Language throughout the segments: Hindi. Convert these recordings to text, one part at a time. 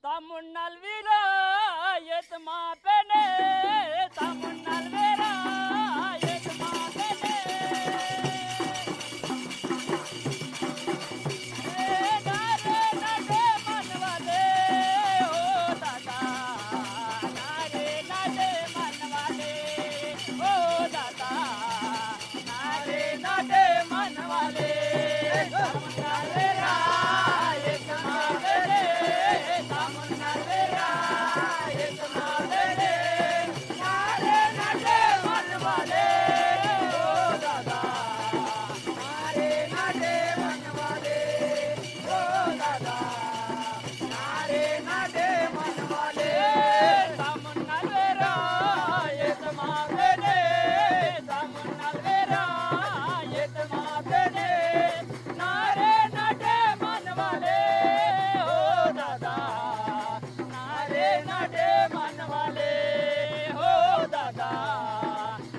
तमुन्नलवीरा येतमा पेने तमुन्नलवीरा येतमा पेने नारे नारे मनवाले ओ दादा नारे नारे मनवाले ओ दादा नारे नारे मनवाले तमुन्नलवीरा येतमा पेने तमुन्नलवीरा येतमा पेने तमुन्नलवीरा येतमा पेने नारे नारे मनवाले हो दादा नारे नारे मनवाले हो दादा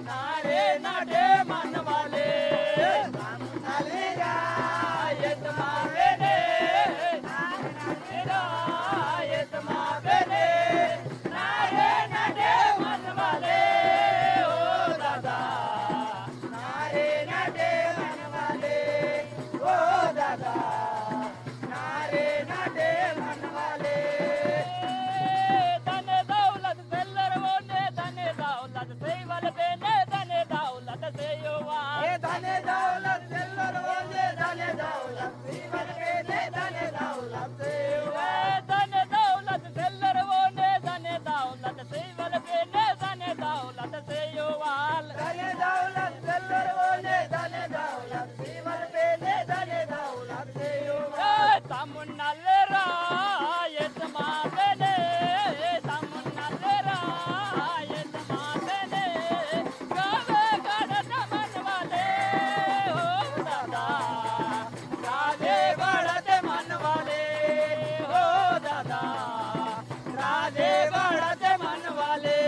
नारे नारे मनवाले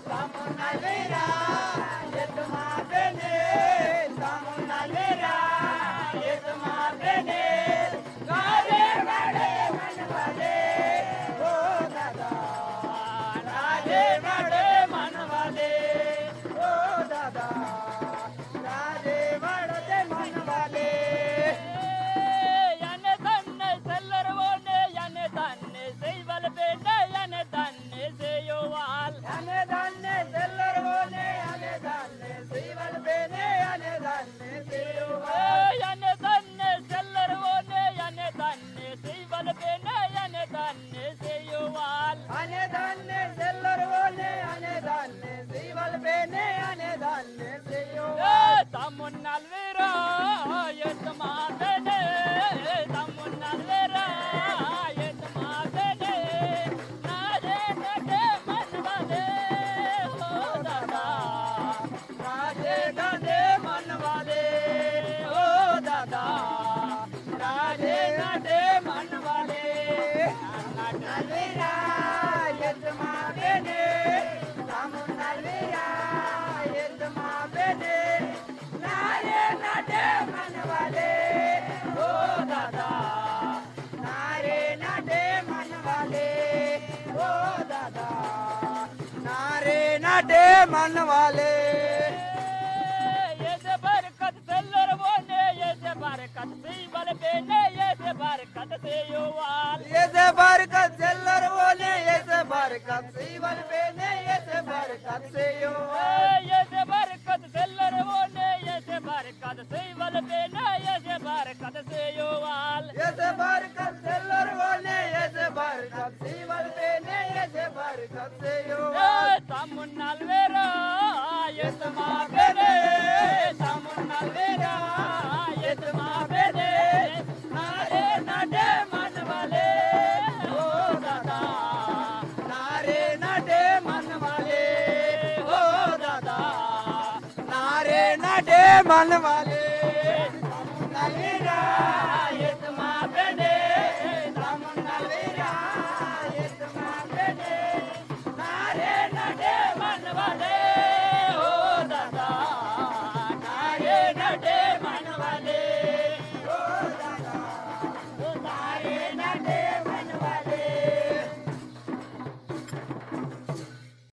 तमुन्नलवीरा येतमा पेने तमुन्नलवीरा येतमा पेने मन वाले ये से बरकत सेल्लर बोने ये से बरकत सीवल बेने ये से बरकत से योवाल ये से बरकत सेल्लर बोने ये से बरकत सीवल बेने ये से बरकत से योवाल ये से बरकत सेल्लर बोने ये से बरकत सीवल बेने ये से बरकत से योवाल ये से बरकत सेल्लर बोने ये से बरकत सीवल बेने ये से बरकत से योवाल तमुन्नलवीरा येतमा पेने तमुन्नलवीरा येतमा पेने नारे नारे मनवाले हो दादा नारे नारे मनवाले हो दादा नारे नारे मनवाले